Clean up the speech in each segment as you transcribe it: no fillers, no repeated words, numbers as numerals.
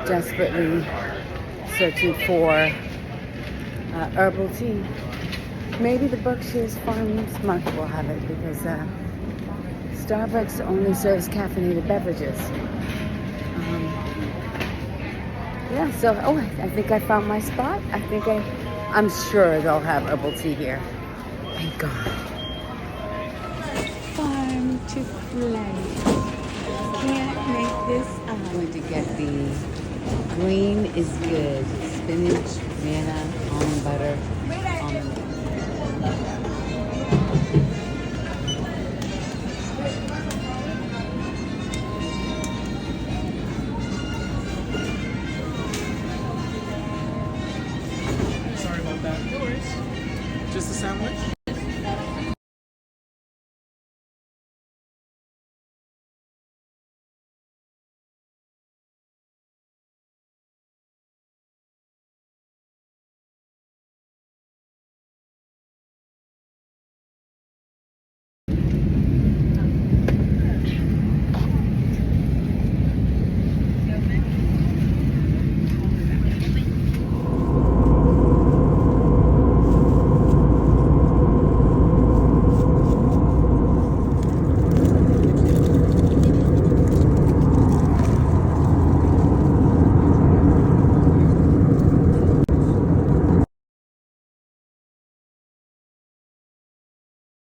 Desperately searching for herbal tea. Maybe the Berkshire's Farmers Market will have it because Starbucks only serves caffeinated beverages. Yeah, so, I think I found my spot. I'm sure they'll have herbal tea here. Thank God. Farm to play. Can't make this up. I'm going to get the green is good. Spinach, banana, almond butter, almond. Sorry about that. No worries. Just a sandwich?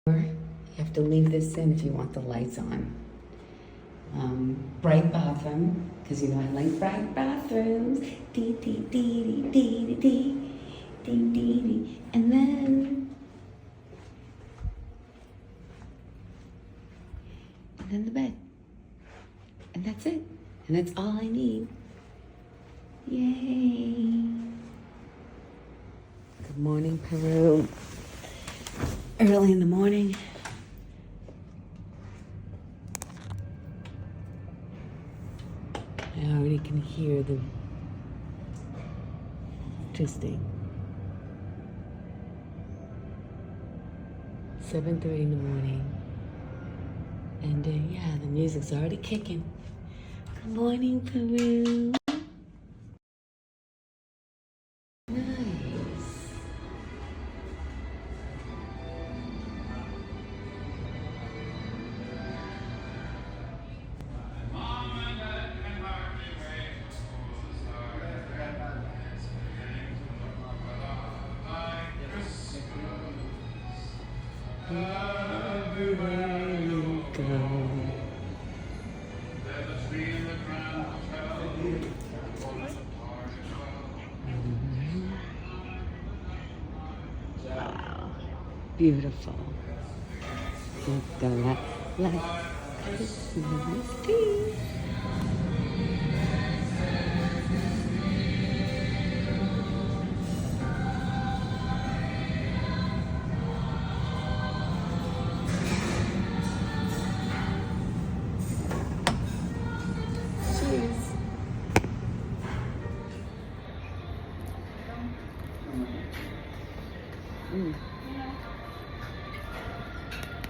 You have to leave this in if you want the lights on. Bright bathroom, because you know I like bright bathrooms. Dee dee dee dee dee dee dee dee dee. And then the bed. And that's it. And that's all I need. Yay. Good morning, Peru. Early in the morning. I already can hear the twisting. 7:30 in the morning. And yeah, the music's already kicking. Good morning, Peru. Nice. Everywhere you go. Wow, beautiful. It's gonna like Christmas tea.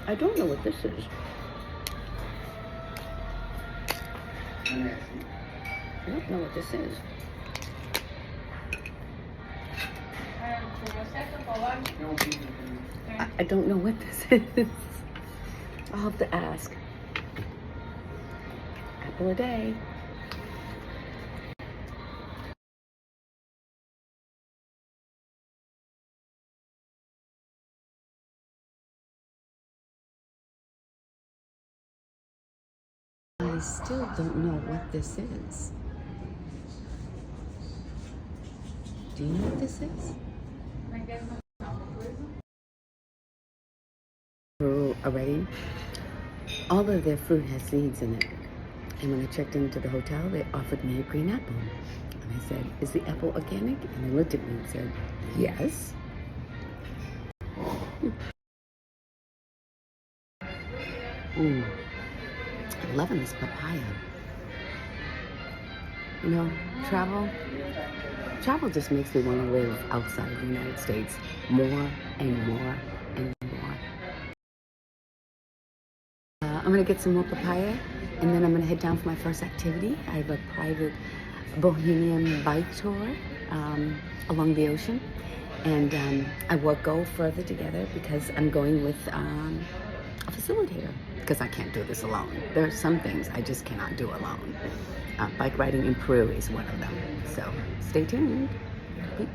I don't know what this is. I don't know what this is. I don't know what this is. I'll have to ask. Apple a day. I still don't know what this is. Do you know what this is? Already, all of their fruit has seeds in it. And when I checked into the hotel, they offered me a green apple. And I said, "Is the apple organic?" And they looked at me and said, "Yes." I'm loving this papaya. You know, travel just makes me want to live outside of the United States more and more and more. I'm gonna get some more papaya, and then I'm gonna head down for my first activity. I have a private bohemian bike tour along the ocean. And I will go further together because I'm going with a facilitator because I can't do this alone. There are some things I just cannot do alone. Bike riding in Peru is one of them. So stay tuned. Peace.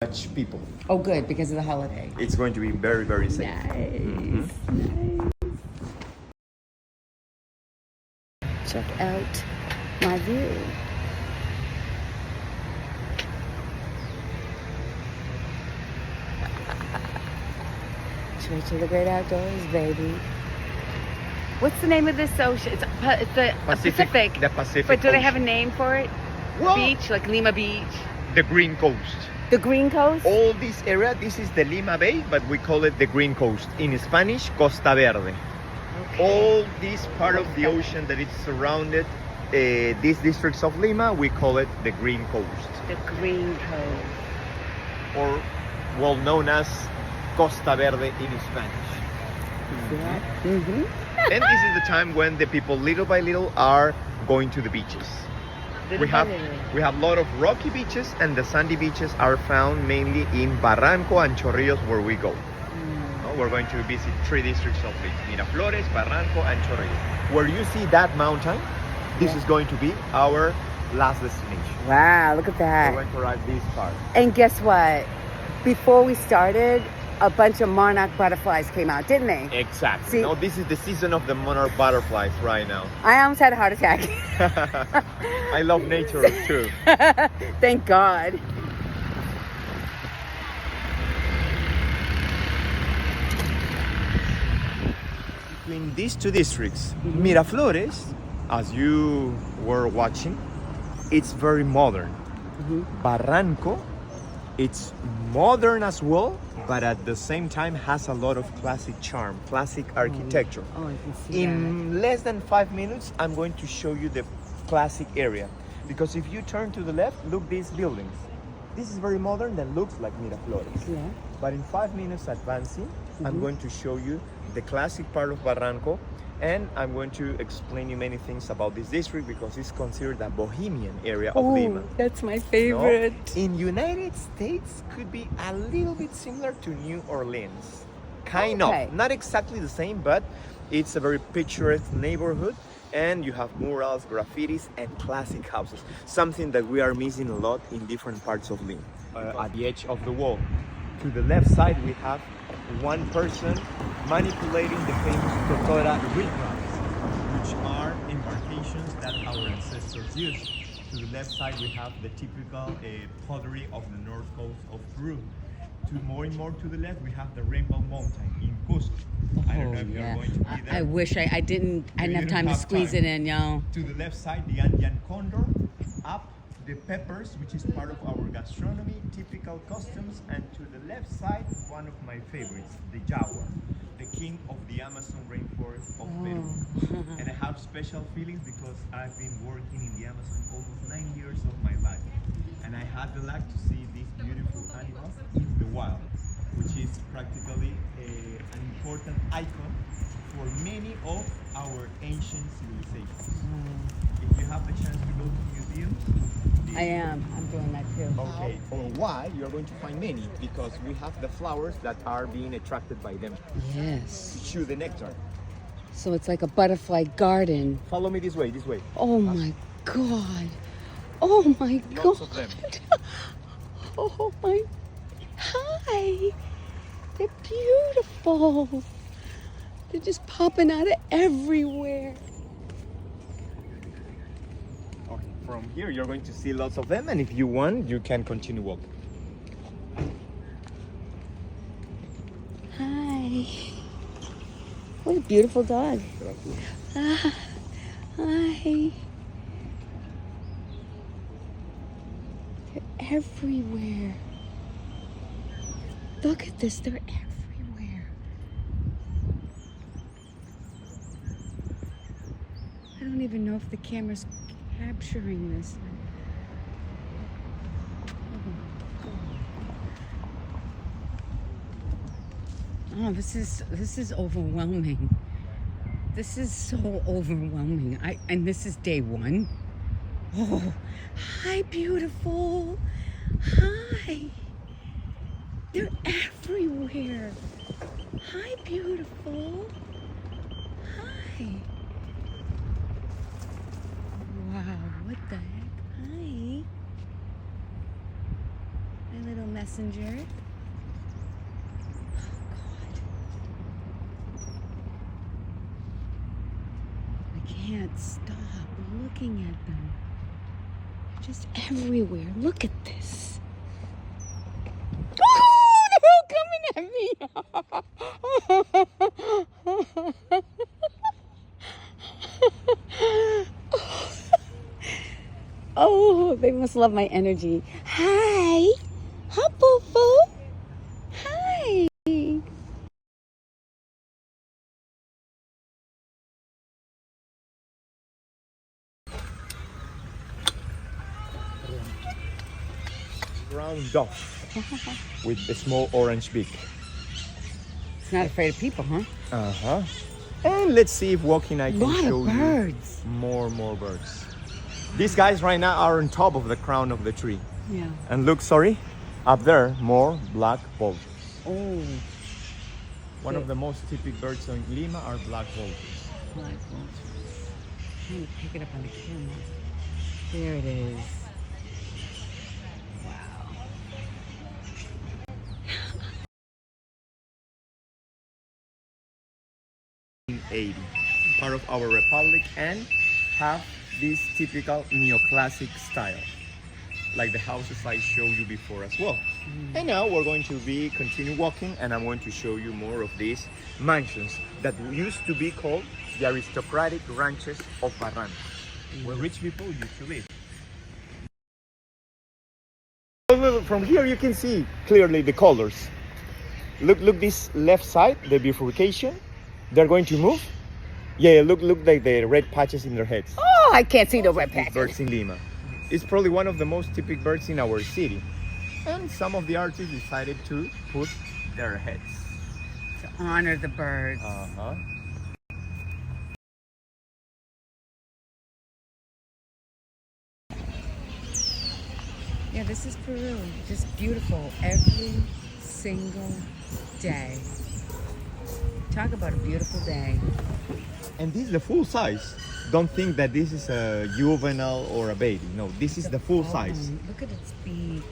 Much people. Oh, good, because of the holiday. It's going to be very, very safe. Nice. Check out my view. Church of the Great Outdoors, baby. What's the name of this ocean? It's the Pacific. The Pacific. But do they have a Ocean. name for it? Well, Beach, like Lima Beach? The Green Coast. The Green Coast? All this area, this is the Lima Bay, but we call it the Green Coast. In Spanish, Costa Verde. All this part of the ocean that is surrounded these districts of Lima, we call it the Green Coast. The Green Coast. Or well known as Costa Verde in Spanish. Yeah. Mm-hmm. And this is the time when the people little by little are going to the beaches. We have a lot of rocky beaches, and the sandy beaches are found mainly in Barranco and Chorrillos, where we go. We're going to visit 3 districts of Lima: Miraflores, Barranco, and Chorrillos. Where you see that mountain, this is going to be our last destination. Wow, look at that. We're going to ride this part. And guess what? Before we started, a bunch of monarch butterflies came out, didn't they? Exactly. See- No, this is the season of the monarch butterflies right now. I almost had a heart attack. I love nature too. Thank God. Between these 2 districts, Miraflores, as you were watching, it's very modern. Barranco, it's modern as well, but at the same time has a lot of classic charm, classic architecture. Oh, I can see In less than 5 minutes, I'm going to show you the classic area. Because if you turn to the left, look these buildings. This is very modern and looks like Miraflores. Yeah. But in 5 minutes advancing, I'm going to show you the classic part of Barranco, and I'm going to explain you many things about this district because it's considered a bohemian area of Lima. That's my No? favorite. In United States, could be a little bit similar to New Orleans. Kind Okay. of. Not exactly the same, but it's a very picturesque neighborhood, and you have murals, graffitis, and classic houses. Something that we are missing a lot in different parts of Lima. At the edge of the wall, to the left side, we have one person manipulating the famous totora ringmasts, which are embarcations that our ancestors used. To the left side, we have the typical pottery of the north coast of Peru. To more and more to the left, we have the Rainbow Mountain in Cusco. I don't know if you're going to be there. I wish I didn't have don't time to have squeeze time. it in, y'all. To the left side, the Andean condor. Up, the peppers, which is part of our gastronomy, typical customs. And to the left side, one of my favorites, the jaguar, the king of the Amazon rainforest of Peru. And I have special feelings because I've been working in the Amazon almost 9 years of my life. And I had the luck to see these beautiful animals in the wild, which is practically an important icon for many of our ancient civilizations. If you have the chance to go to museums, I am. I'm doing that too. okay, for why you're going to find many, because we have the flowers that are being attracted by them Yes. to chew the nectar. So it's like a butterfly garden. Follow me this way, this way. Oh my God. Oh my Lots of God. them. Oh my. Hi. They're beautiful. They're just popping out of everywhere. Okay, from here you're going to see lots of them, and if you want, you can continue walking. Hi. What a beautiful dog. Ah, hi. They're everywhere. Look at this. They're everywhere. don't even know if the camera's capturing this. Oh, this is overwhelming. This is so overwhelming. And this is day one. Oh, hi, beautiful. Hi. They're everywhere. Hi, beautiful. Hi. Wow, what the heck? Hi. My little messenger. Can't stop looking at them. They're just everywhere. Look at this. Oh, they're all coming at me. Oh, they must love my energy. Hi. Hi, boo-boo. Hi. Brown dog with a small orange beak. It's not afraid of people, huh? Uh-huh. And let's see if walking I can show birds. you more birds. These guys right now are on top of the crown of the tree. Yeah. And look, sorry, up there, more black vultures. Oh. One of the most typical birds in Lima are black vultures. Black vultures. I'm trying to pick it up on the camera. There it is. Wow. 1980, part of our republic, and have this typical neoclassic style, like the houses I showed you before as well. And now we're going to continue walking, and I'm going to show you more of these mansions that used to be called the aristocratic ranches of Barranco, where rich people used to live. From here you can see clearly the colors. Look this left side, the bifurcation. They're going to move. Yeah, look like the red patches in their heads. Oh, I can't see the red These patches. birds in Lima. It's probably one of the most typical birds in our city. And some of the artists decided to put their heads. To honor the birds. Uh-huh. Yeah, this is Peru. Just beautiful every single day. Talk about a beautiful day. And this is the full size. Don't think that this is a juvenile or a baby. No, this is the full size. Look at its beak.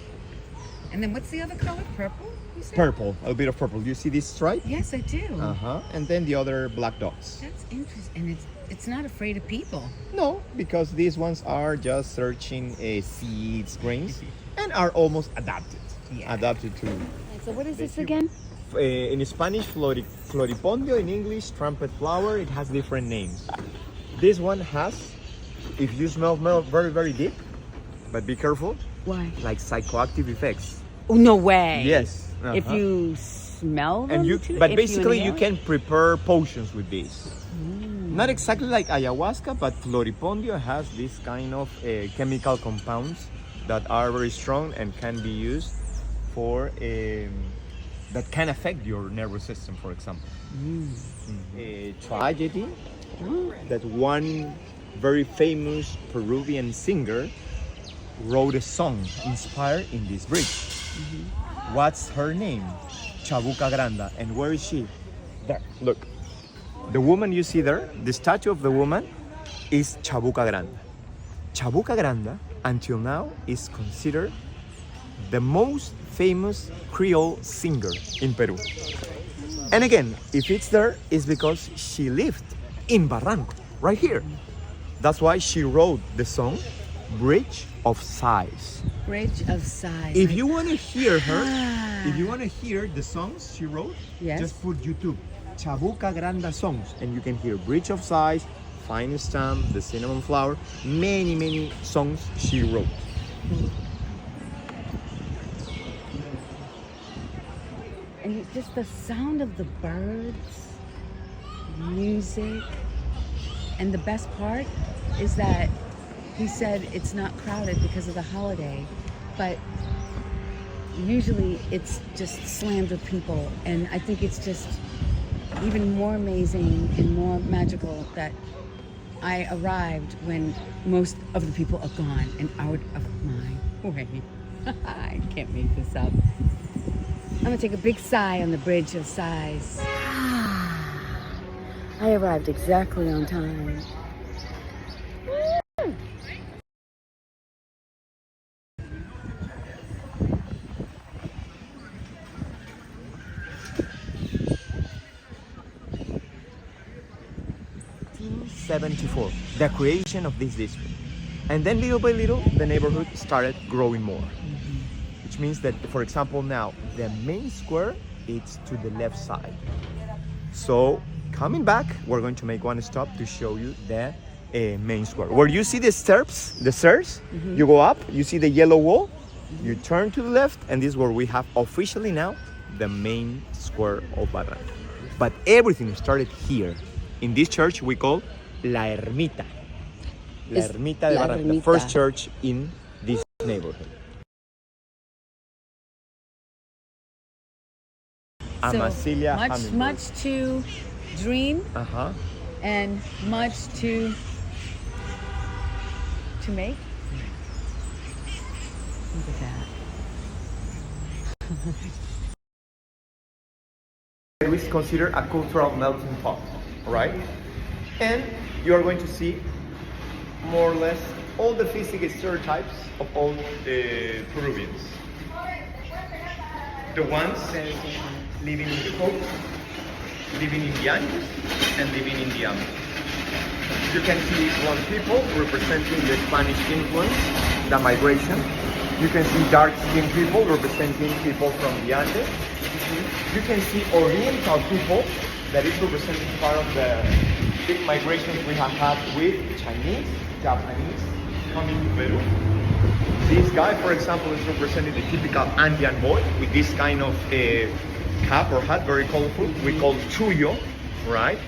And then what's the other color? Purple? You said? Purple, a bit of purple. You see this stripe? Yes, I do. Uh-huh. And then the other black dots. That's interesting. And it's not afraid of people. No, because these ones are just searching seeds, grains, and are almost adapted. Yeah. Adapted to. So what is this again? In Spanish, floripondio. In English, trumpet flower. It has different names. This one has, if you smell very, very deep, but be careful, Why? like psychoactive effects. Oh, no way. Yes. If you smell them and you, too? but If basically you inhale can prepare potions with this. Not exactly like ayahuasca, but floripondio has this kind of chemical compounds that are very strong and can be used for that can affect your nervous system, for example. A tragedy that one very famous Peruvian singer wrote a song inspired in this bridge. What's her name? Chabuca Granda. And where is she? There, look. The woman you see there, the statue of the woman, is Chabuca Granda. Chabuca Granda, until now, is considered the most famous Creole singer in Peru. And again, if it's there, it's because she lived in Barranco, right here. That's why she wrote the song Bridge of Sighs. Bridge of Sighs. If you want to hear her, if you want to hear the songs she wrote, Yes. just put YouTube, Chabuca Granda songs, and you can hear Bridge of Sighs, Fine Stamp, The Cinnamon Flower, many songs she wrote. And just the sound of the birds, music, and the best part, is that he said it's not crowded because of the holiday, but usually it's just slammed with people. And I think it's just even more amazing and more magical that I arrived when most of the people are gone and out of my way. I can't make this up. I'm gonna take a big sigh on the bridge of sighs. I arrived exactly on time. '74, the creation of this district. And then little by little, the neighborhood started growing more. Which means that, for example, now the main square is to the left side. So coming back, we're going to make one stop to show you the main square. Where you see the stairs, you go up, you see the yellow wall, you turn to the left, and this is where we have officially now the main square of Barranca. But everything started here, in this church we call La Ermita. La Ermita de Barranca, the first church in this neighborhood. Amasilia So much to dream and much to make. Look at that. We consider a cultural melting pot, right? And you are going to see more or less all the physical stereotypes of all the Peruvians. The ones living in the coast, living in the Andes, and living in the Amazon. You can see one people representing the Spanish influence, the migration. You can see dark-skinned people representing people from the Andes. You can see Oriental people that is representing part of the big migrations we have had with Chinese, Japanese coming to Peru. This guy, for example, is representing the typical Andean boy with this kind of cap or hat, very colorful. We call Chuyo, right?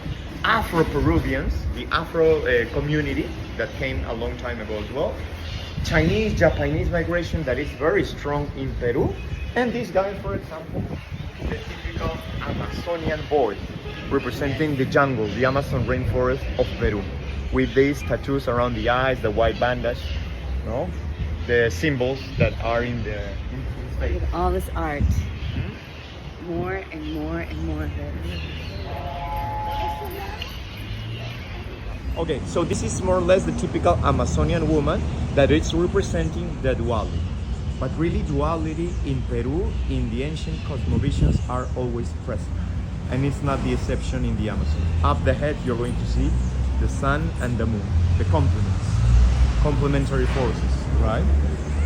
Afro-Peruvians, the Afro community that came a long time ago as well. Chinese, Japanese migration that is very strong in Peru. And this guy, for example, the typical Amazonian boy, representing the jungle, the Amazon rainforest of Peru, with these tattoos around the eyes, the white bandage, no? The symbols that are in the face. With all this art, more and more and more of it. Okay, so this is more or less the typical Amazonian woman that is representing the duality. But really, duality in Peru, in the ancient cosmovisions, are always present. And it's not the exception in the Amazon. Up the head, you're going to see the sun and the moon, the complementary forces, right?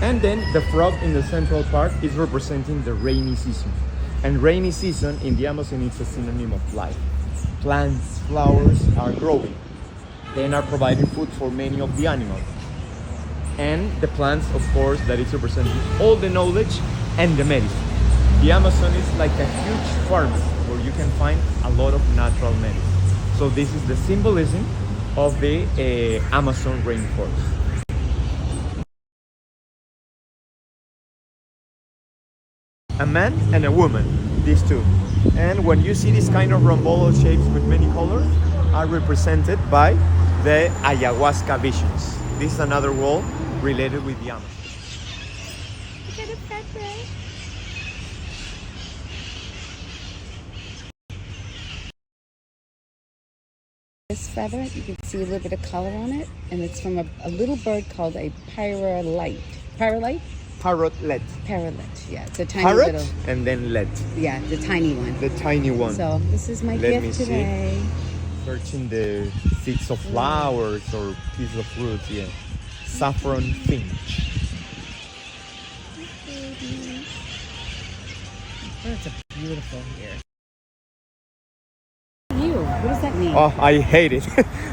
And then the frog in the central part is representing the rainy season. And rainy season in the Amazon is a synonym of life. Plants, flowers are growing. Then are providing food for many of the animals. And the plants, of course, that is representing all the knowledge and the medicine. The Amazon is like a huge farm where you can find a lot of natural medicine. So this is the symbolism of the Amazon rainforest. A man and a woman, these two. And when you see this kind of rhombolo shapes with many colors, are represented by the ayahuasca visions. This is another wall related with the Amazon. Look at the feather. This feather, you can see a little bit of color on it, and it's from a little bird called a parrot. Parrot? Parrotlet. Parrotlet, yeah. It's a tiny Parrot little. and then let. Yeah, the tiny one. The tiny one. So this is my Let me gift see. today. Searching the seeds of flowers or pieces of fruit, yeah. Saffron finch. Birds are beautiful here. You, what does that mean? Oh, I hate it.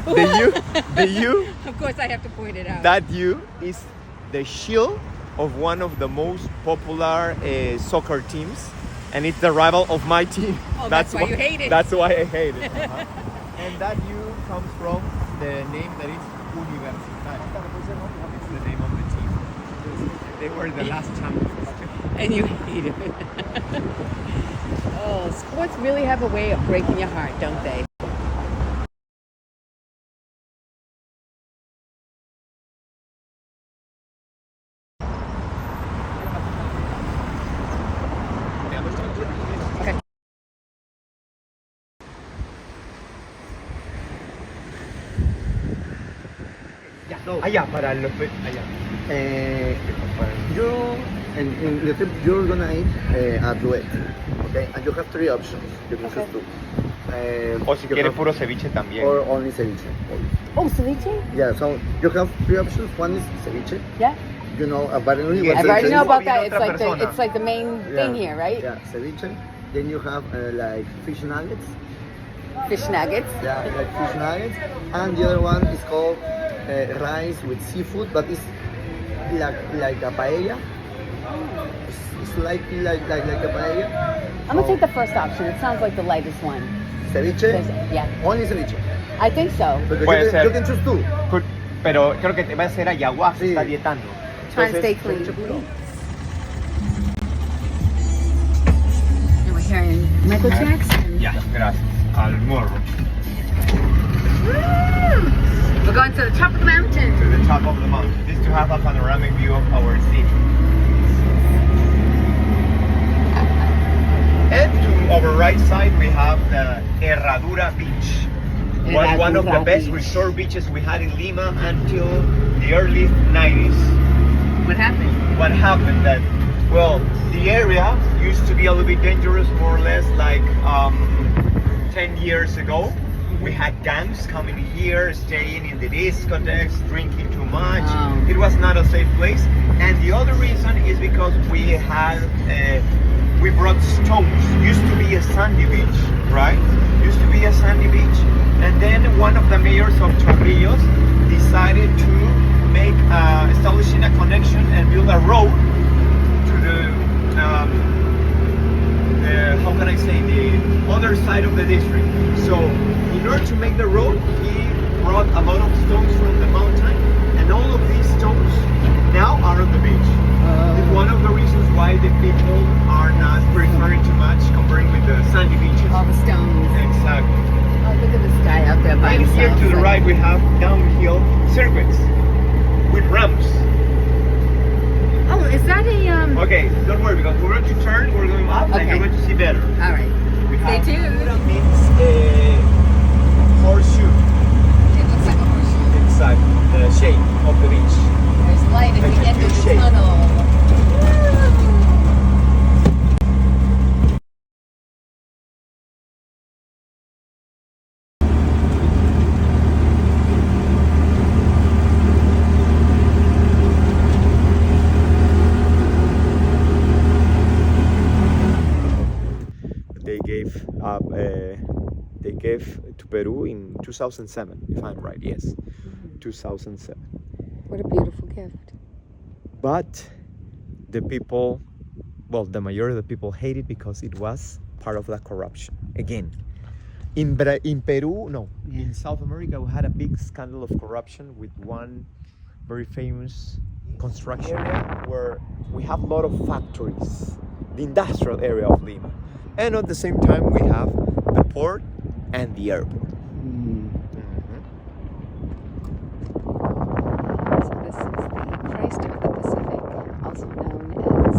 the U, Of course I have to point it out. that U is the shield of one of the most popular soccer teams, and it's the rival of my team. Oh, that's why you hate it. That's why I hate it. And that U comes from the name that is Universitario. It's the name of the team. They were the last champions. And you hate it. Oh, sports really have a way of breaking your heart, don't they? Allá, para los... Allá. You in the trip you're gonna eat a duet, okay? And you have three options. You can choose two. O si you quieres have- puro ceviche también. or only ceviche. Oh, ceviche? Yeah. So you have three options. One is ceviche. Yeah. You know, apparently Yeah, what I've already ceviche know is. about Viene that. It's otra like persona. it's like the main thing here, right? Yeah, ceviche. Then you have like fish nuggets. Fish nuggets. Yeah, like fish nuggets. And the other one is called rice with seafood, but it's like a paella. It's slightly like a paella. I'm gonna take the first option. It sounds like the lightest one. Ceviche. Yeah, Only ceviche. I think so. Because Puede ser. you can choose two. Pero creo que te va a hacer ayahuasca, Sí. está dietando. Trying to Entonces, stay clean. And we're hearing Michael Jackson. Ya, gracias. Al morro. We're going to the top of the mountain. To the top of the mountain. This to have a panoramic view of our city. And to our right side we have the Herradura Beach. Was one of the Herradura best Beach. resort beaches we had in Lima until the early 90s. What happened? What happened that, well, the area used to be a little bit dangerous, more or less like 10 years ago. We had gangs coming here, staying in the discotheques, drinking too much. Oh. It was not a safe place. And the other reason is because we brought stones. Used to be a sandy beach, right? Used to be a sandy beach. And then one of the mayors of Chorrillos decided to make, establishing a connection and build a road to the, how can I say, the other side of the district. So in order to make the road, he brought a lot of stones from the mountain, and all of these stones now are on the beach. It's one of the reasons why the people are not preferring too much comparing with the sandy beaches. All the stones. Exactly. Oh, look at this guy out there by And here himself. to the right we have downhill circuits with ramps. Oh, is that a Okay, don't worry because we're going to turn, we're going up, and Okay. you're going to see better. All right. We Stay have tuned. means horseshoe. It looks like a horseshoe. Exactly, the shape of the beach. There's light as we enter the Shape. tunnel. They gave to Peru in 2007, if I'm right. Yes, 2007. What a beautiful gift. But the people, well, the majority of the people hate it because it was part of the corruption. Again, in Peru, no, in South America, we had a big scandal of corruption with one very famous construction area where we have a lot of factories, the industrial area of Lima. And at the same time, we have the port and the airport. So this is the Christ of the Pacific, also known as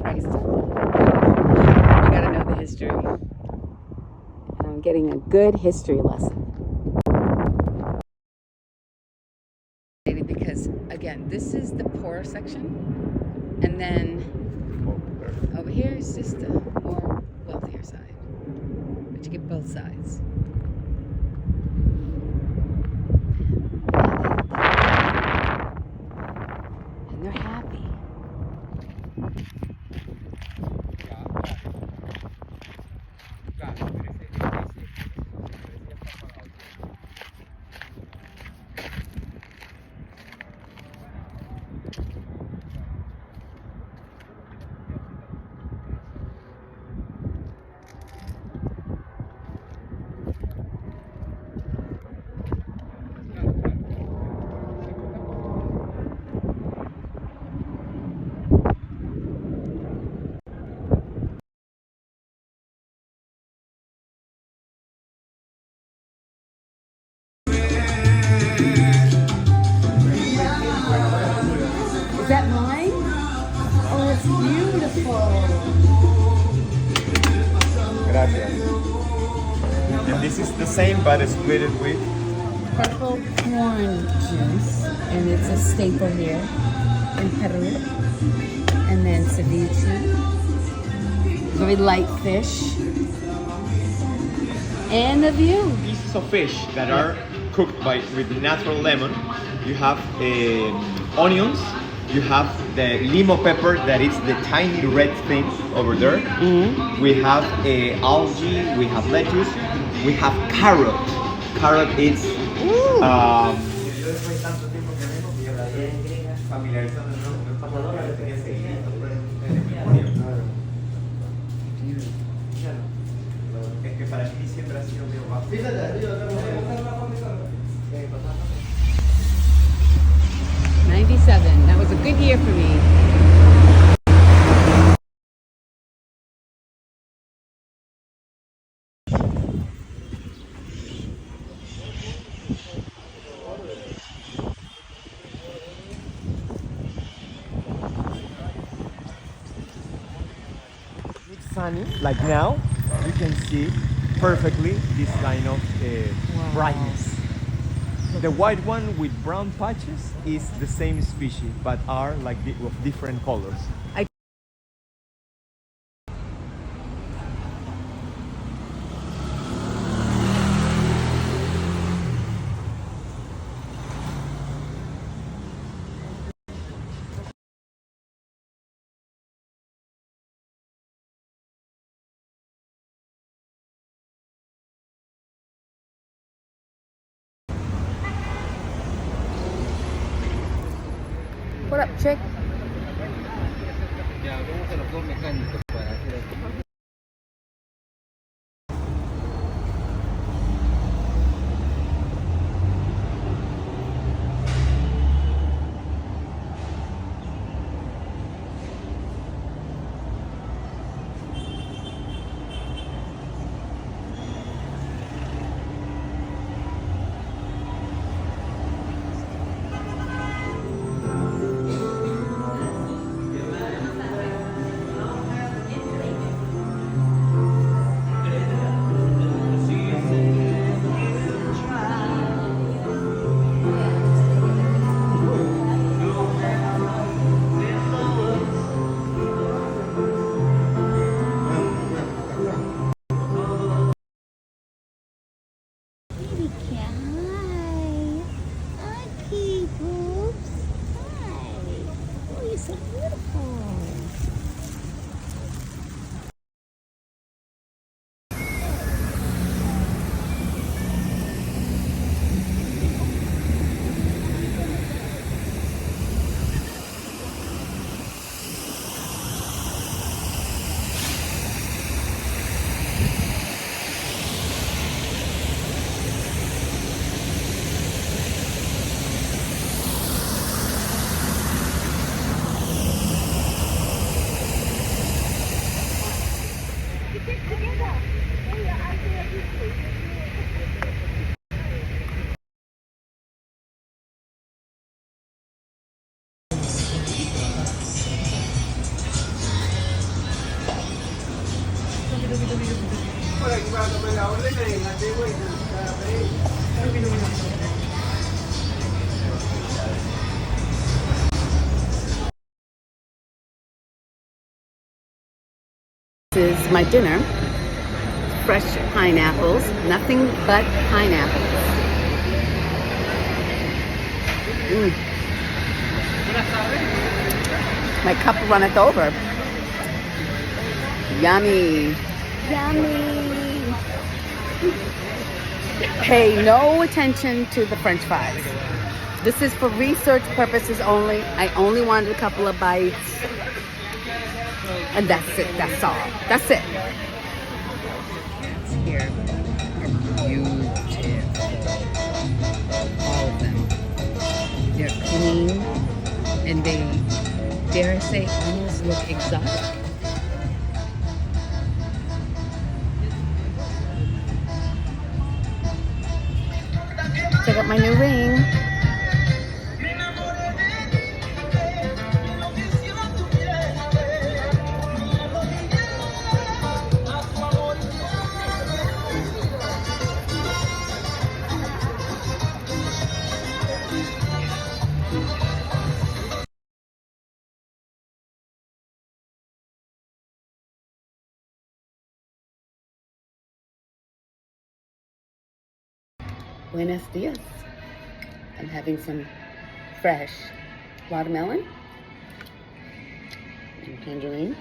Christ. You gotta know the history. And I'm getting a good history lesson. Because again, this is the poor section, and then over here is just the more wealthier side. But you get both sides. And they're happy. Gracias. And this is the same, but split it with. Purple corn juice, and it's a staple here in Peru. And then ceviche, very light fish, and the view. Pieces of fish that are cooked with natural lemon. You have onions. You have the limo pepper, that is the tiny red thing over there. We have algae. We have lettuce. We have carrot. Carrot is. Es que para mí siempre ha sido medio bajo. 97. That was a good year for me. It's sunny, like now, you can see perfectly this kind of brightness. The white one with brown patches is the same species, but are like of different colors. What up, chick? This is my dinner. Fresh pineapples, nothing but pineapples. My cup runneth over. Yummy. Yummy. Pay no attention to the French fries. This is for research purposes only. I only wanted a couple of bites. And that's it. That's all. That's it. Here are beautiful. All of them. They're clean and they, dare I say, almost look exotic. Check out my new ring. Buenos dias. I'm having some fresh watermelon and tangerine.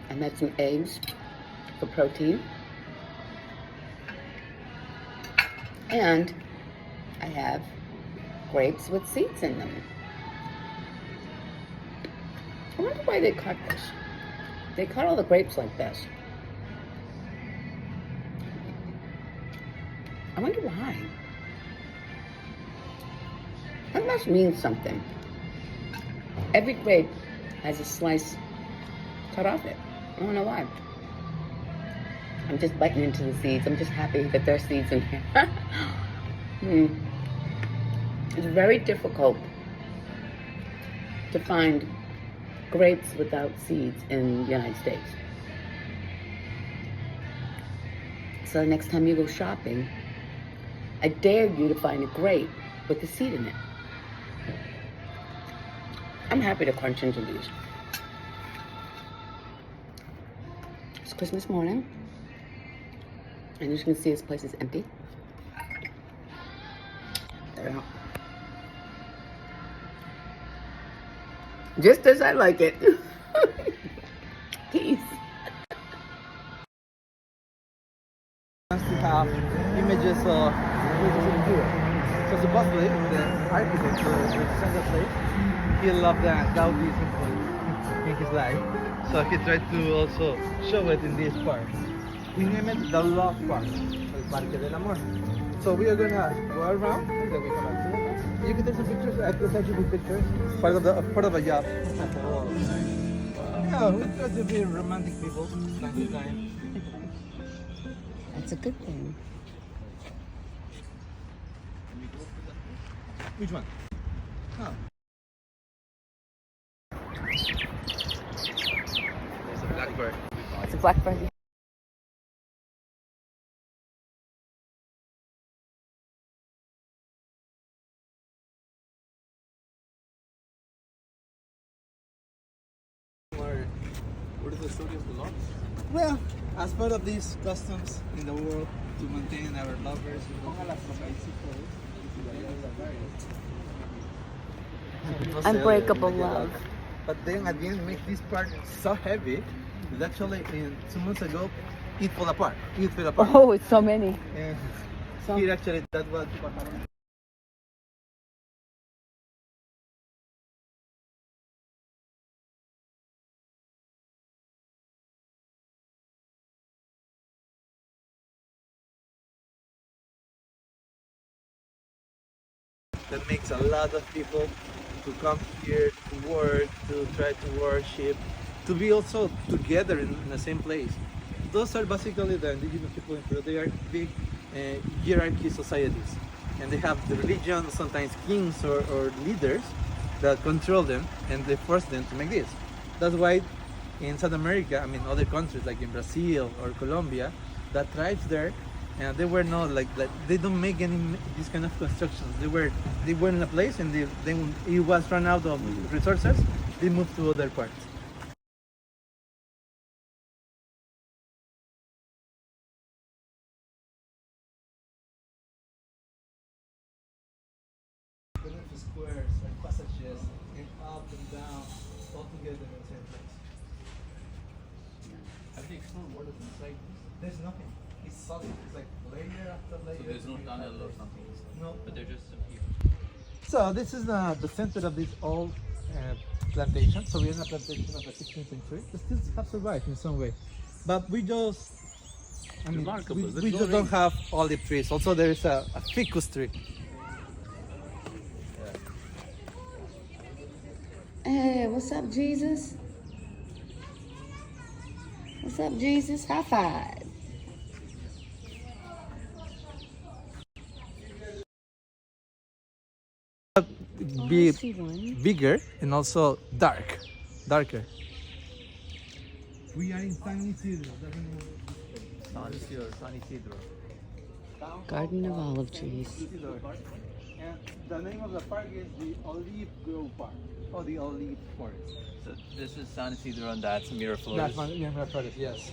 I made some eggs for protein. And I have grapes with seeds in them. I wonder why they cut this. They cut all the grapes like this. I wonder why. That must mean something. Every grape has a slice cut off it. I don't know why. I'm just biting into the seeds. I'm just happy that there are seeds in here. It's very difficult to find grapes without seeds in the United States. So next time you go shopping, I dare you to find a grape with a seed in it. I'm happy to crunch into these. It's Christmas morning, and as you can see, this place is empty. There. Just as I like it. Peace. Wants to have images of in Europe. So supposedly the architect who designed the place, he loved the Gaudi symphony in his life. So he tried to also show it in this park. We name it the Love Park, El Parque del Amor. So we are gonna go around and then we come back to it. You can take some pictures. I could send you the pictures. Part of a job. Yeah, we try to be romantic people time to time. That's a good thing. Which one? Oh. There's a blackbird. It's a blackbird. Where does the studios belong? Well, as part of these customs in the world to maintain our lovers, Unbreakable love. But then at the end, make this part so heavy that actually, 2 months ago, it fell apart. It fell apart. Oh, it's so many. And So- here actually, that was. That makes a lot of people to come here to work, to try to worship, to be also together in the same place. Those are basically the indigenous people in Peru. They are big hierarchy societies, and they have the religion, sometimes kings or leaders that control them, and they force them to make this. That's why in South America, I mean other countries like in Brazil or Colombia, the tribes there, and they were not like they don't make any these kind of constructions. They were in a place, and then it was run out of resources. They moved to other parts. Squares and passages and up and down, all together in the same place. Have they explored what is inside this? There's nothing. It's solid. It's like layer after layer. So there's no tunnel or something? No. But they're just here. So this is the center of this old plantation. So we're in a plantation of the 16th century. It still have survived in some way. But we just, I mean, Remarkable. we just don't have olive trees. Also there is a ficus tree. Hey, what's up, Jesus? What's up, Jesus? High five. Be I see one. bigger and also darker. We are in San Isidro. San Isidro. Garden of olive trees. And the name of the park is the Olive Grove Park, or the Olive Forest. So this is San Isidro and that's Miraflores. That's my Miraflores, yes.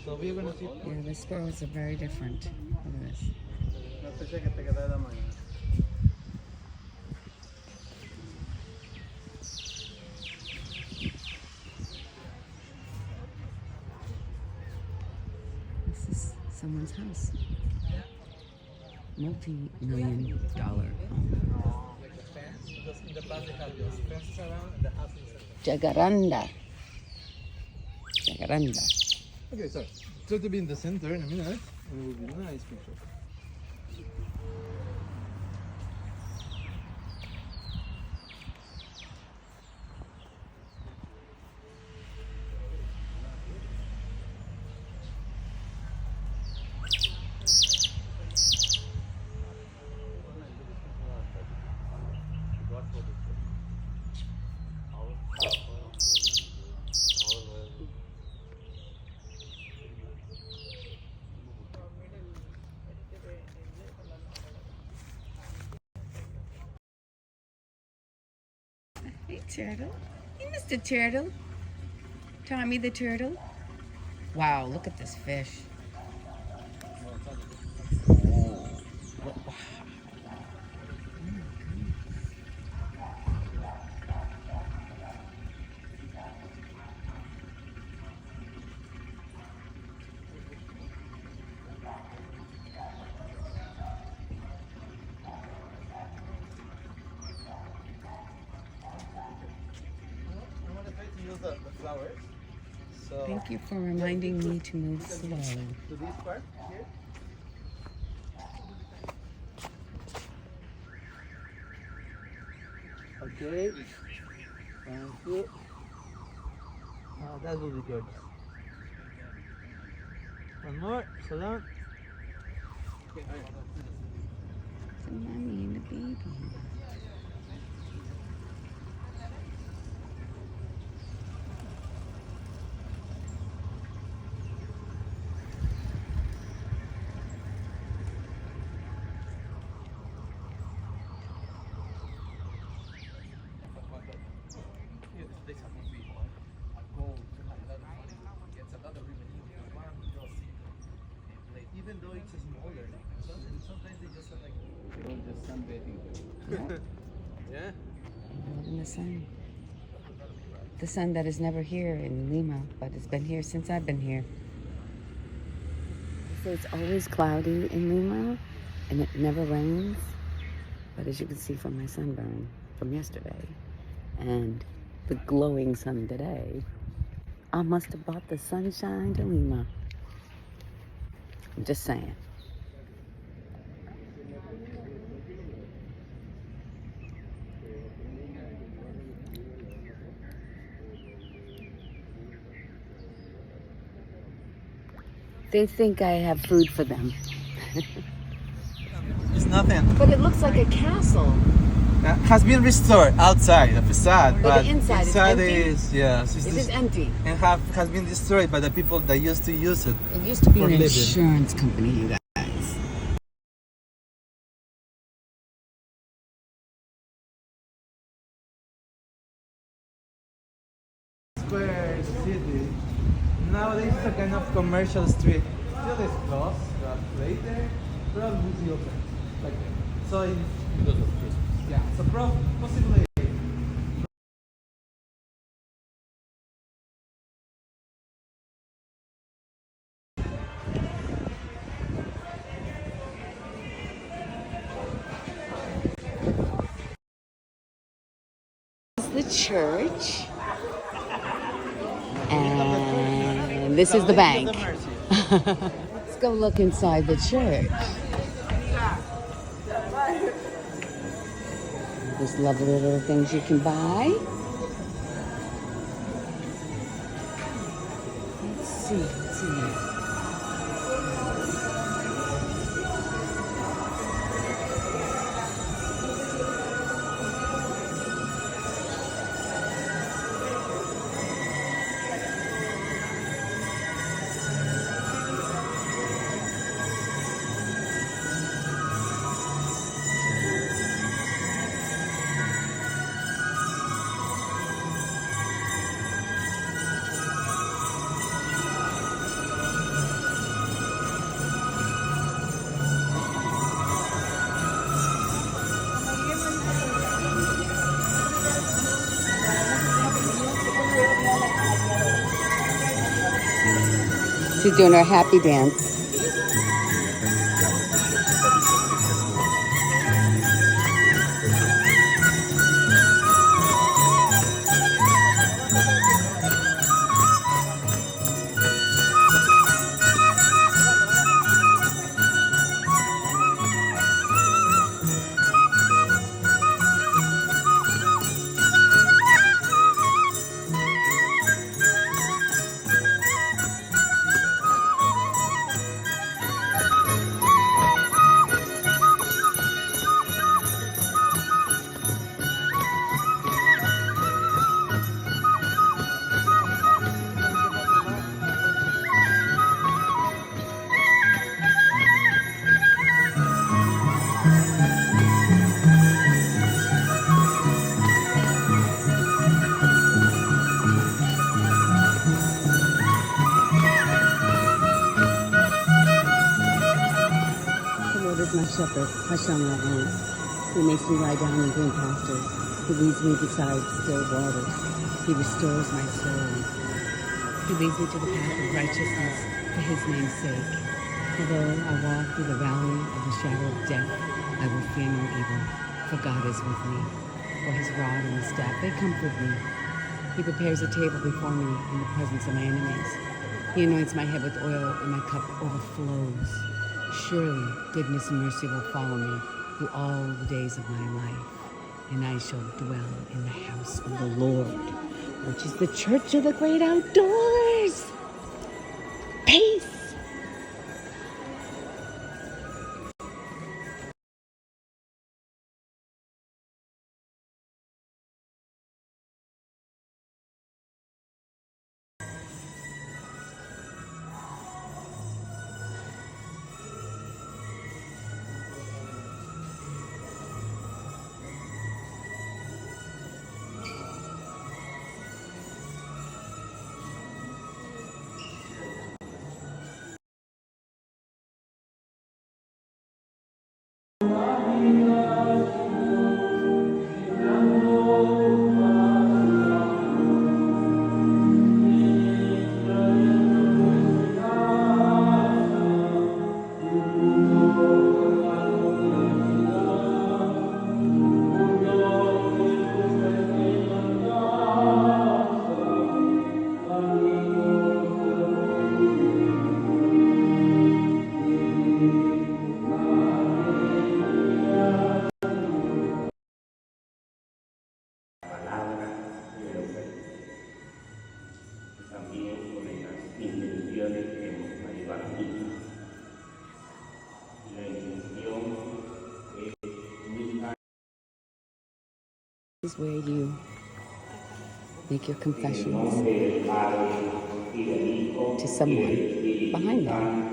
So we're gonna see. Yeah, the squirrels are very different. Look at this. This is someone's house. Multi-million dollar home. Like the fence, because in the past they have those fences around and the house is Jacaranda. Jacaranda. Okay, so try to be in the center in a minute, and it will be a nice picture. Hey, Turtle. Hey, Mr. Turtle. Tommy the Turtle. Wow, look at this fish. I want to try to use the flowers. So Thank you for reminding me to move slow. to this part here. Okay. Thank you. That will be good. One more. Salam. The mommy and the baby. Even though it's smaller, sometimes they just have like. They're just sunbathing. Yeah. Out in the sun. The sun that is never here in Lima, but it's been here since I've been here. They say it's always cloudy in Lima, and it never rains. But as you can see from my sunburn from yesterday, and the glowing sun today, I must have brought the sunshine to Lima. I'm just saying. They think I have food for them. It's nothing. But it looks like a castle. Has been restored outside the facade, But but the inside is empty? is yes, It is empty. and has been destroyed by the people that used to use it. It used to be For an living. insurance company, you guys. Square city. Nowadays it's a kind of commercial street. Still is closed, but later probably will be open. Like so Because of Christmas. yeah, so possibly. This is the church. And this is the bank. Let's go look inside the church. There's lovely little things you can buy. Let's see. She's doing her happy dance. My shepherd, Hashem Ravon. He makes me lie down in green pastures. He leads me beside still waters. He restores my soul. He leads me to the path of righteousness for his name's sake. Although I walk through the valley of the shadow of death, I will fear no evil, for God is with me. For his rod and his staff, they comfort me. He prepares a table before me in the presence of my enemies. He anoints my head with oil, and my cup overflows. Surely goodness and mercy will follow me through all the days of my life, and I shall dwell in the house of the Lord, which is the church of the great outdoors. Peace. Is where you make your confessions to someone behind them.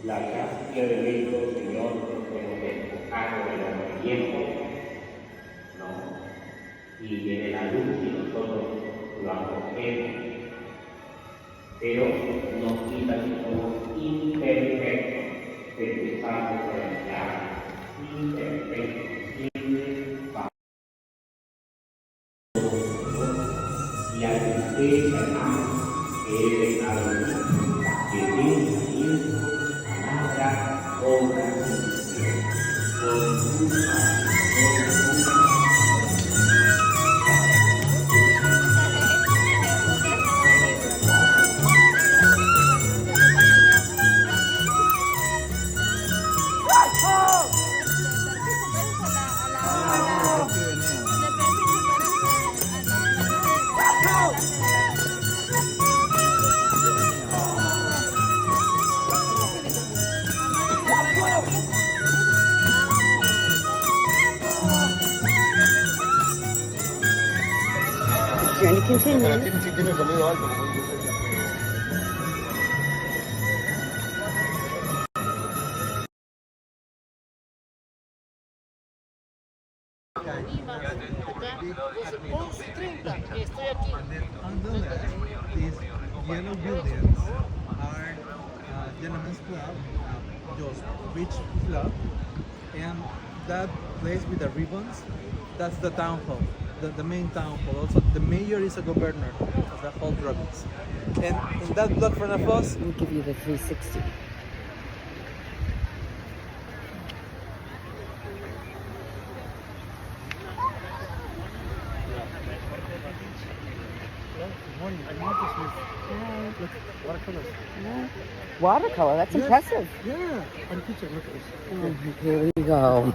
La gracia de nuestro Señor como despojado de los tiempos, ¿no? Y viene la luz y nosotros lo acogemos, pero nos quita que somos imperfectos, que empezamos a entrar imperfectos. Y al usted, hermano, que es de cada uno, que piensa, palabra, obra, Journey continues. Under that, these yellow buildings are Gentlemen's Club, just Beach Club, and that place with the ribbons, that's the town hall. the main town, but also the mayor is a governor of the whole province. And in that block front of us, We'll give you the 360. Watercolor, that's impressive. Yeah, on picture, look at this. Oh, here we go.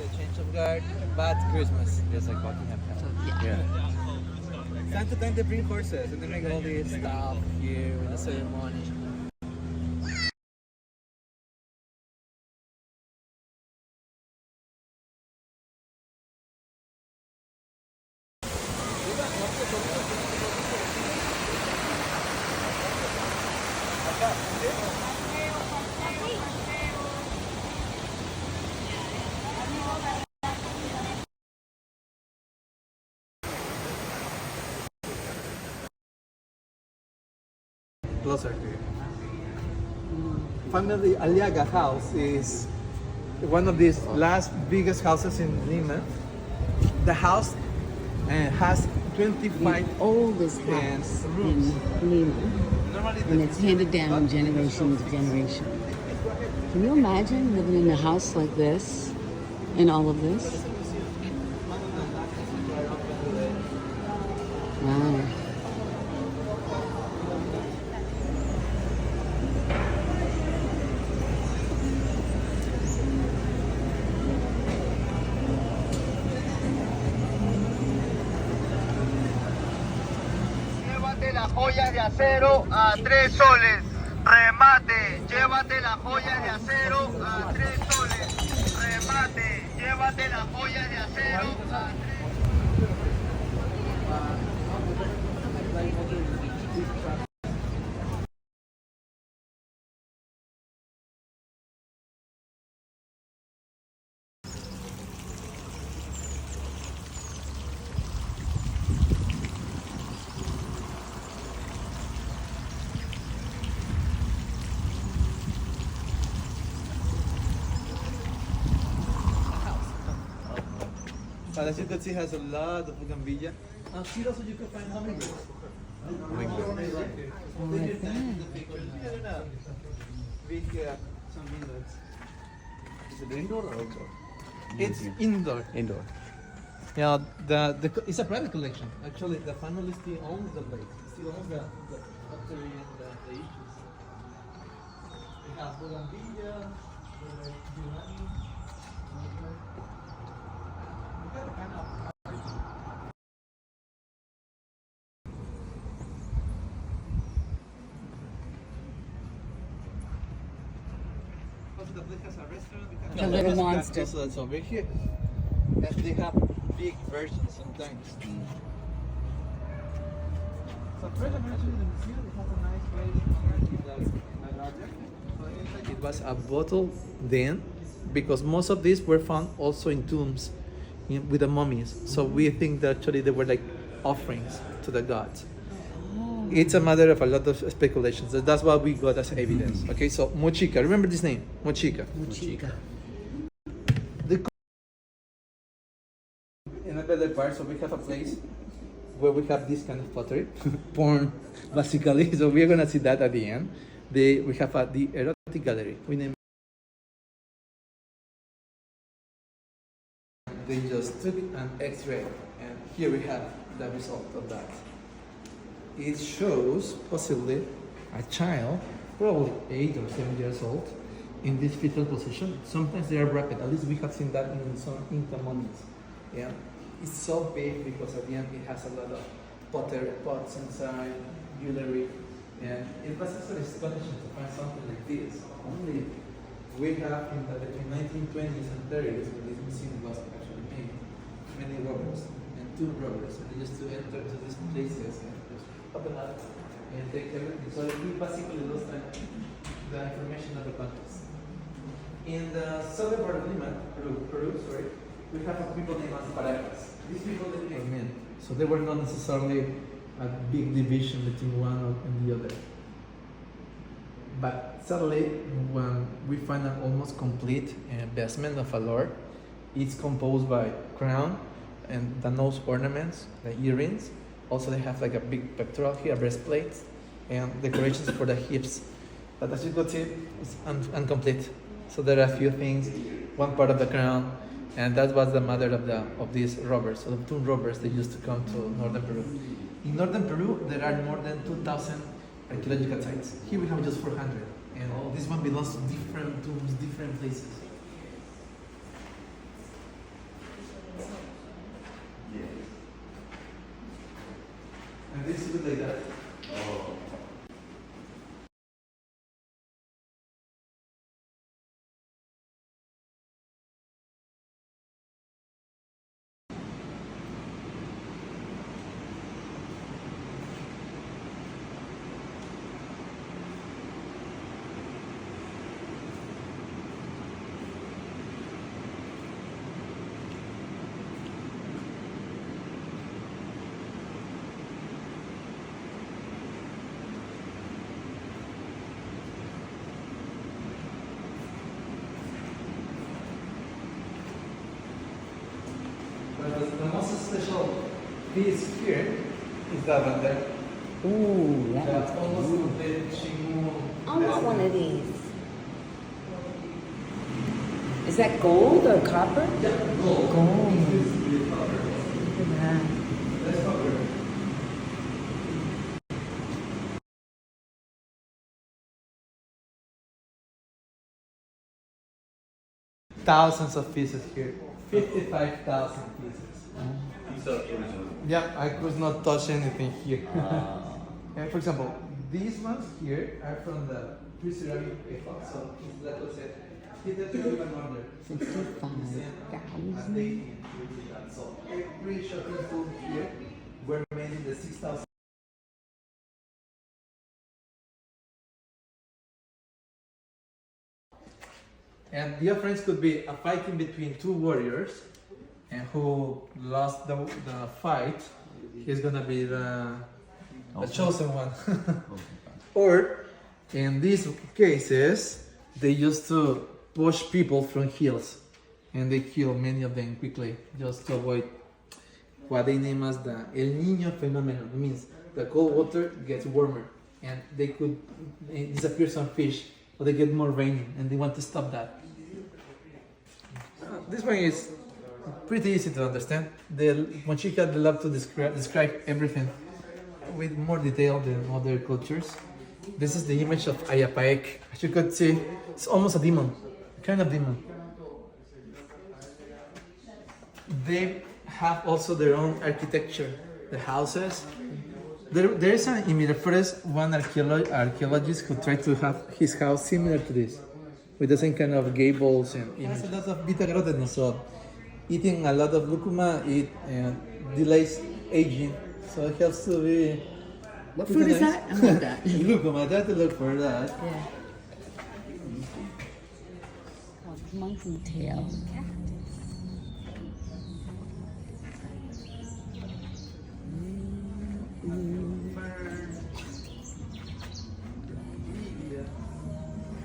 the change of guard, but Christmas, just like Buckingham Palace. Yeah. Time to time they bring horses and they make all this stuff here with the ceremony. Closer here. Family Aliaga house is one of these last biggest houses in Lima. The house has 25 Oldest and house rooms. in Lima. Normally And it's handed down generation to generation. Can you imagine living in a house like this and all of this? Wow. Llévate las joyas de acero a 3 soles. Remate, llévate las joyas de acero a 3 soles. Remate, llévate las joyas de acero a 3 But as you can see, it has a lot of bougainvillea. And here also you can find hummingbirds. Big some windows. Is it indoor or outdoor? It's indoor. Indoor. Yeah, it's a private collection. Actually, the family still owns the place. Still owns the pottery and the issues. We have bougainvillea, the place has a restaurant. The little monster. So that's over here. And they have big versions sometimes. So first I'm actually in the museum. It has a nice rating that's larger. It was a bottle then, because most of these were found also in tombs with the mummies. So we think that actually they were like offerings to the gods. It's a matter of a lot of speculations. That's what we got as evidence. Okay, so Mochica. Remember this name? Mochica. Chica. In a better part, so we have a place where we have this kind of pottery, porn, basically. So we're gonna see that at the end. We have the erotic gallery. We name. They just took an X-ray, and here we have the result of that. It shows possibly a child, probably 8 or 7 years old, in this fetal position. Sometimes they are rapid. At least we have seen that in some Inca mummies. Yeah, it's so big because at the end it has a lot of pottery, pots inside, jewelry. And it was actually astonishing to find something like this. Only we have in the between 1920s and 30s, when this museum was actually made, many robbers and two robbers, and they used to enter to these places and just open up and take everything. So we basically lost the information of the context. In the southern part of Lima, Peru, sorry, we have a people named as Paracas. These people they were men, so they were not necessarily a big division between one and the other. But sadly, when we find an almost complete basement of a lord, it's composed by crown and the nose ornaments, the earrings. Also, they have like a big pectoral here, breastplate, and decorations for the hips. But as you could see, it's incomplete. So there are a few things, one part of the crown, and that was the mother of these robbers, so the tomb robbers that used to come to northern Peru. In northern Peru, there are more than 2,000 archaeological sites. Here we have just 400, and this one belongs to different tombs, different places. And this is like that. But the most special piece here is that one there. Ooh, that That's one's almost cute. complete Chingu. I want one of these. Is that gold or copper? Yeah, gold. Gold. This is the copper. Look at that. That's copper. Thousands of pieces here. 55,000 pieces. Yeah, I could not touch anything here. And for example, these ones here are from the pre-ceramic epoch. So, like I said, he did give an order. 65,000. So every shopping tool here were made in the 6,000. And the offense could be a fighting between two warriors, and who lost the fight is gonna be the chosen one. Or in these cases, they used to push people from hills, and they kill many of them quickly just to avoid what they name as the El Niño phenomenon. It means the cold water gets warmer, and they could disappear some fish, or they get more rainy, and they want to stop that. This one is pretty easy to understand. The Mochica they love to describe everything with more detail than other cultures. This is the image of Ayapaek. As you could see, it's almost a demon, a kind of demon. They have also their own architecture, the houses. There is in Miraflores one archaeologist who tried to have his house similar to this, with the same kind of gables and it has a lot of beta carotene, so eating a lot of lucuma delays aging, so it helps to be. What fruit is that? I love that. Lucuma, I have to look for that. Yeah. Called monkey tail.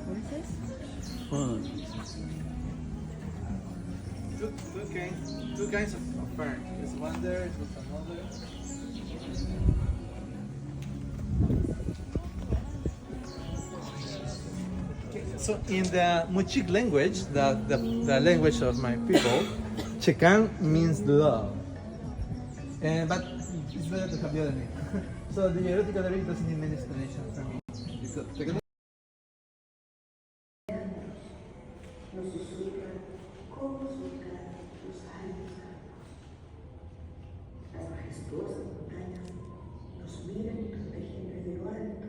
What is this? Two kinds of fern. There's one there, there's another. So in the Muchik language, the language of my people, Chekan means love. But it's better to have the other name. So the erotic lyric doesn't need many explanations for me. Because Nos susurran como susurran los años. Las majestuosas montañas nos miran y protegen desde lo alto.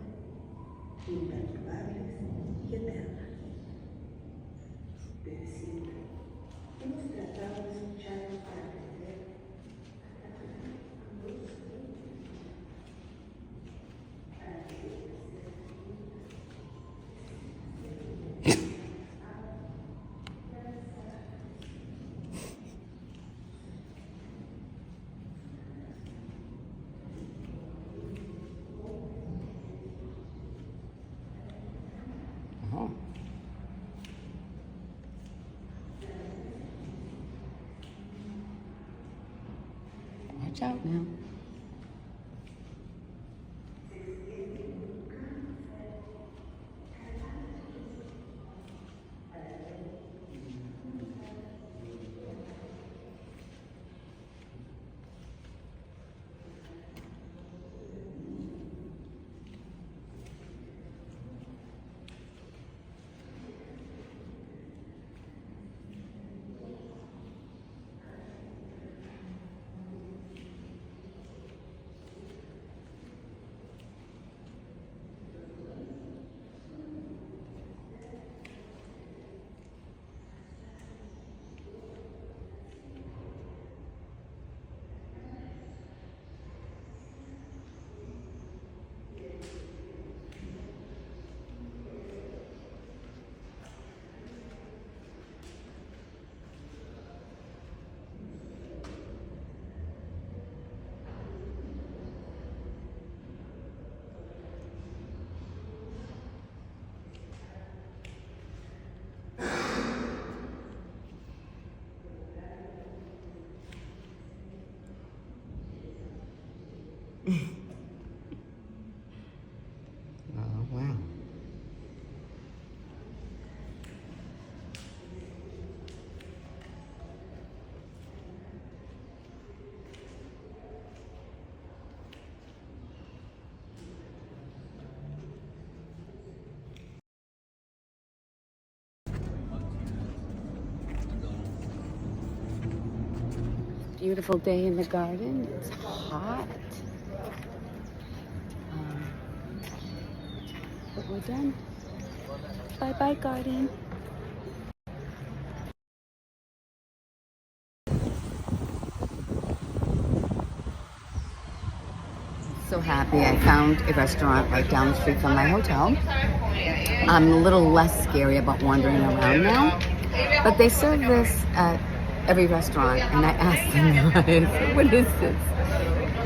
Watch out now. Oh, wow. Beautiful day in the garden. It's hot. But we're done. Bye-bye, garden. So happy I found a restaurant right down the street from my hotel. I'm a little less scary about wandering around now, but they serve this at every restaurant, and I asked the guy, what is this?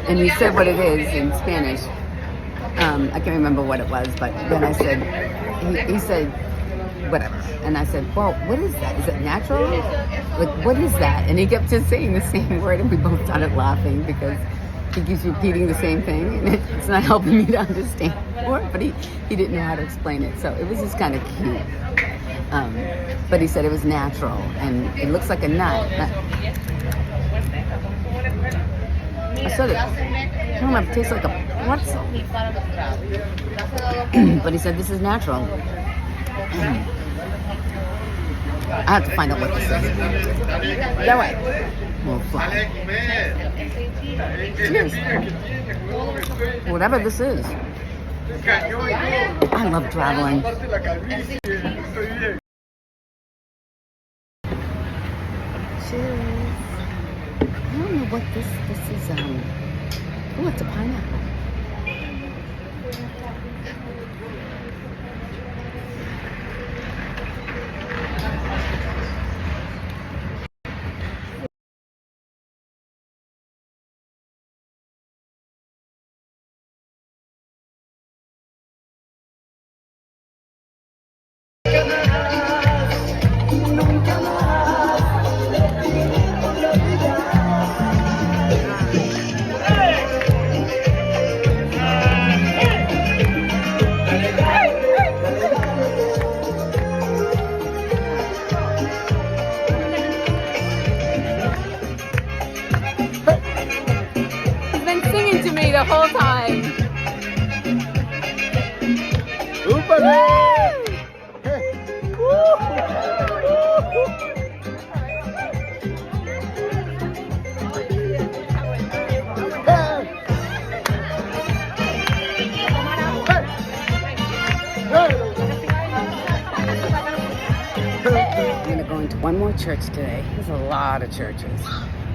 And he said what it is in Spanish. I can't remember what it was, but then I said, he said, whatever. And I said, well, what is that? Is it natural? Like, what is that? And he kept just saying the same word, and we both started laughing because he keeps repeating the same thing, and it's not helping me to understand more, but he didn't know how to explain it. So it was just kind of cute. But he said it was natural, and it looks like a nut. I said it. I don't know if it tastes like a pretzel. But he said this is natural. I have to find out what this is. That way. We'll fly. Cheers. Whatever this is. I love traveling. Cheers. I don't know what this is. Oh, it's a pineapple. The whole time. I'm gonna go into one more church today. There's a lot of churches.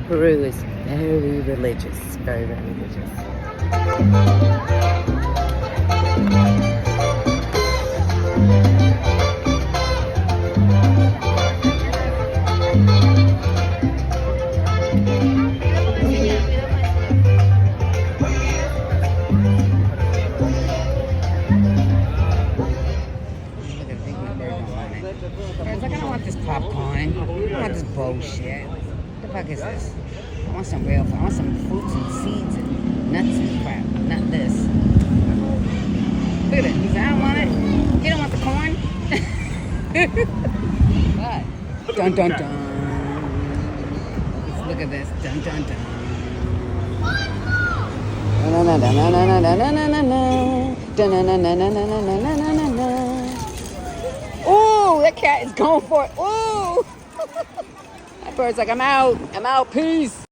Peru is very religious, very, very religious. Look, I don't want this popcorn. I don't want this bullshit. What the fuck fuck is this? I want some real food. I want some fruits and seeds and nuts and crap. Not this. Look at it. He said, I don't want it. He don't want the corn. What? Dun dun dun. Let's look at this. Dun dun dun. Na na na na na na na na na na. Dun na na na na na na na na na na. Ooh, that cat is going for it. Ooh. That bird's like, I'm out. I'm out. Peace.